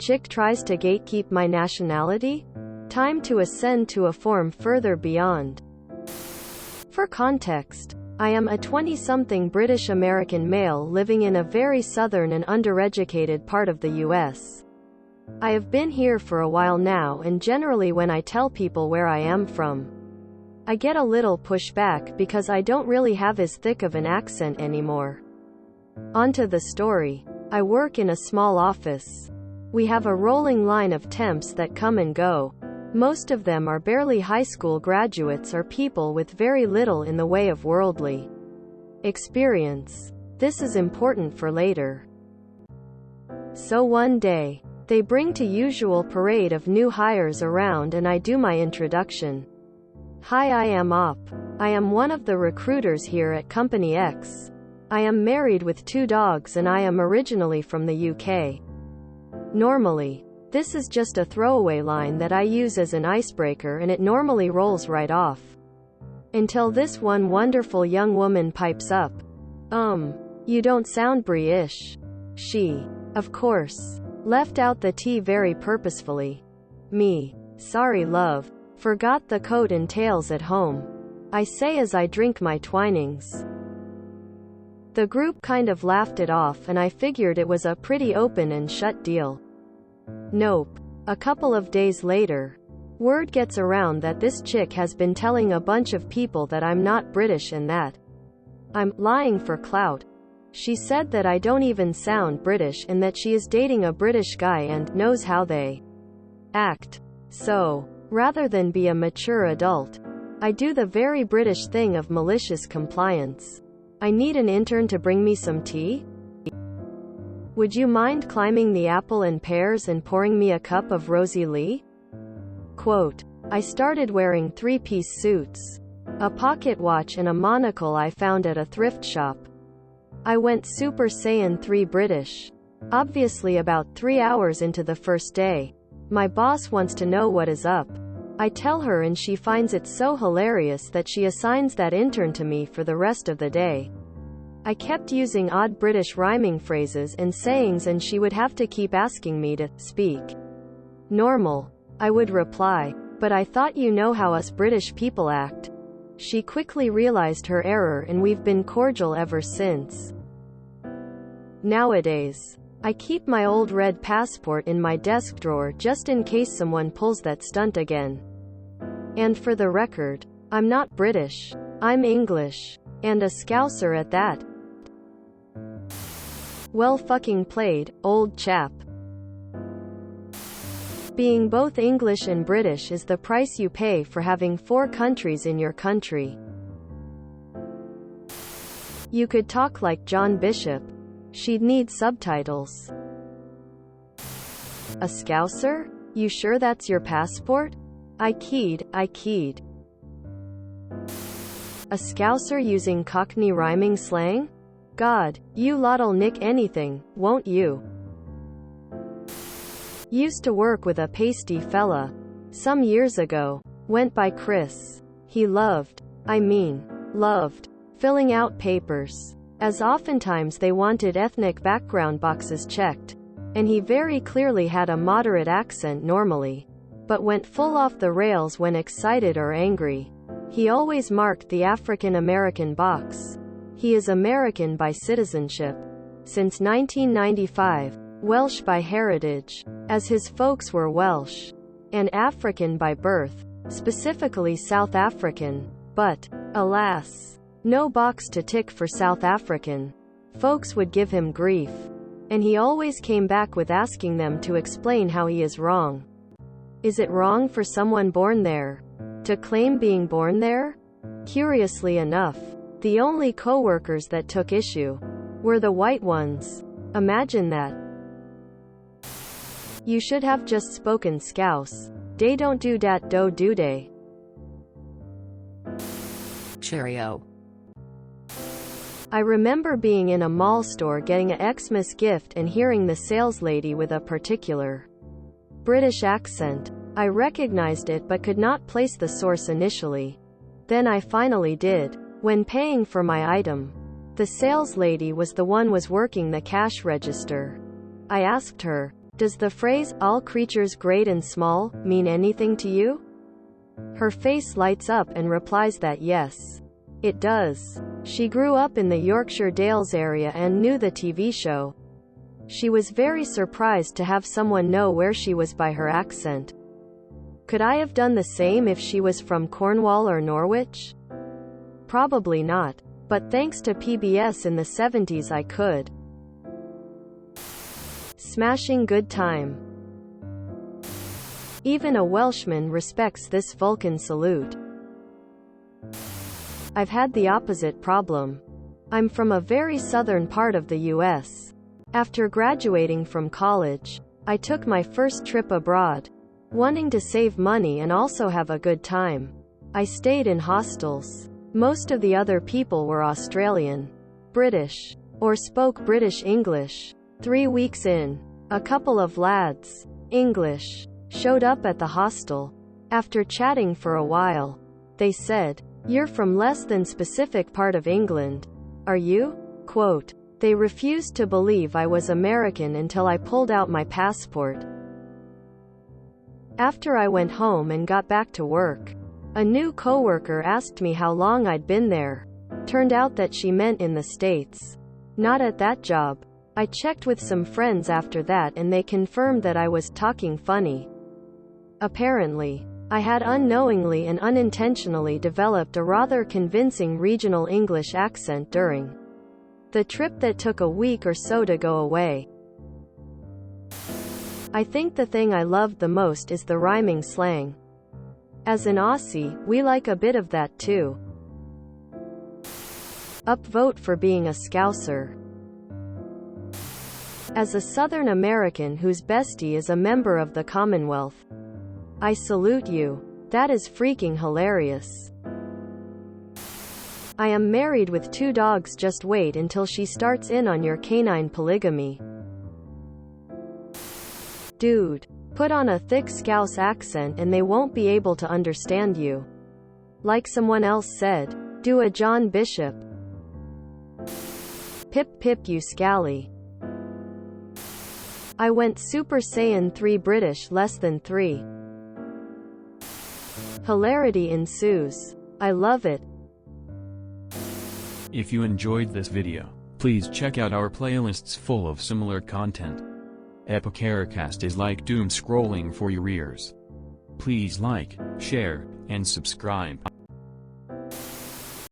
chick tries to gatekeep my nationality? Time to ascend to a form further beyond. For context, I am a 20-something British-American male living in a very southern and undereducated part of the US. I have been here for a while now, and generally when I tell people where I am from, I get a little pushback because I don't really have as thick of an accent anymore. Onto the story. I work in a small office. We have a rolling line of temps that come and go. Most of them are barely high school graduates or people with very little in the way of worldly experience. This is important for later. So one day, they bring to usual parade of new hires around and I do my introduction. Hi, I am Op. I am one of the recruiters here at Company X. I am married with 2 dogs and I am originally from the UK. Normally, this is just a throwaway line that I use as an icebreaker and it normally rolls right off. Until this one wonderful young woman pipes up. You don't sound British. She, of course, left out the T very purposefully. Me. Sorry love. Forgot the coat and tails at home. I say as I drink my Twinings. The group kind of laughed it off and I figured it was a pretty open and shut deal. Nope. A couple of days later, word gets around that this chick has been telling a bunch of people that I'm not British and that I'm lying for clout. She said that I don't even sound British and that she is dating a British guy and knows how they act. So, rather than be a mature adult, I do the very British thing of malicious compliance. I need an intern to bring me some tea? Would you mind climbing the apple and pears and pouring me a cup of Rosie Lee? Quote, I started wearing 3-piece suits, a pocket watch and a monocle I found at a thrift shop. I went Super Saiyan 3 British. Obviously about 3 hours into the first day. My boss wants to know what is up. I tell her and she finds it so hilarious that she assigns that intern to me for the rest of the day. I kept using odd British rhyming phrases and sayings and she would have to keep asking me to speak normal. I would reply, but I thought you know how us British people act. She quickly realized her error and we've been cordial ever since. Nowadays, I keep my old red passport in my desk drawer just in case someone pulls that stunt again. And for the record, I'm not British. I'm English. And a Scouser at that. Well fucking played, old chap. Being both English and British is the price you pay for having 4 countries in your country. You could talk like John Bishop. She'd need subtitles. A Scouser? You sure that's your passport? I keyed. A Scouser using Cockney rhyming slang? God, you lot'll nick anything, won't you? Used to work with a pasty fella. Some years ago. Went by Chris. He loved filling out papers, as oftentimes they wanted ethnic background boxes checked. And he very clearly had a moderate accent normally, but went full off the rails when excited or angry. He always marked the African American box. He is American by citizenship. Since 1995, Welsh by heritage, as his folks were Welsh, and African by birth, specifically South African, but, alas, no box to tick for South African. Folks would give him grief, and he always came back with asking them to explain how he is wrong. Is it wrong for someone born there to claim being born there? Curiously enough, the only co-workers that took issue were the white ones. Imagine that. You should have just spoken Scouse. They don't do dat do they? Cheerio. I remember being in a mall store getting a Xmas gift and hearing the saleslady with a particular British accent. I recognized it but could not place the source initially. Then I finally did. When paying for my item, the saleslady was working the cash register. I asked her, Does the phrase, all creatures great and small, mean anything to you? Her face lights up and replies that yes, it does. She grew up in the Yorkshire Dales area and knew the TV show. She was very surprised to have someone know where she was by her accent. Could I have done the same if she was from Cornwall or Norwich? Probably not. But thanks to PBS in the 70s I could. Smashing good time. Even a Welshman respects this Vulcan salute. I've had the opposite problem. I'm from a very southern part of the US. After graduating from college, I took my first trip abroad, wanting to save money and also have a good time. I stayed in hostels. Most of the other people were Australian, British, or spoke British English. 3 weeks in, a couple of lads, English, showed up at the hostel. After chatting for a while, they said, "You're from less than specific part of England, are you?" Quote, they refused to believe I was American until I pulled out my passport. After I went home and got back to work, a new coworker asked me how long I'd been there. Turned out that she meant in the States, not at that job. I checked with some friends after that and they confirmed that I was talking funny. Apparently, I had unknowingly and unintentionally developed a rather convincing regional English accent during the trip that took a week or so to go away. I think the thing I loved the most is the rhyming slang. As an Aussie, we like a bit of that too. Upvote for being a Scouser. As a Southern American whose bestie is a member of the Commonwealth, I salute you. That is freaking hilarious. I am married with 2 dogs. Just wait until she starts in on your canine polygamy. Dude, put on a thick Scouse accent and they won't be able to understand you. Like someone else said, do a John Bishop. Pip pip you scally. I went Super Saiyan 3 British less than 3. Hilarity ensues. I love it. If you enjoyed this video, please check out our playlists full of similar content. Epicaricast is like doom scrolling for your ears. Please like, share, and subscribe.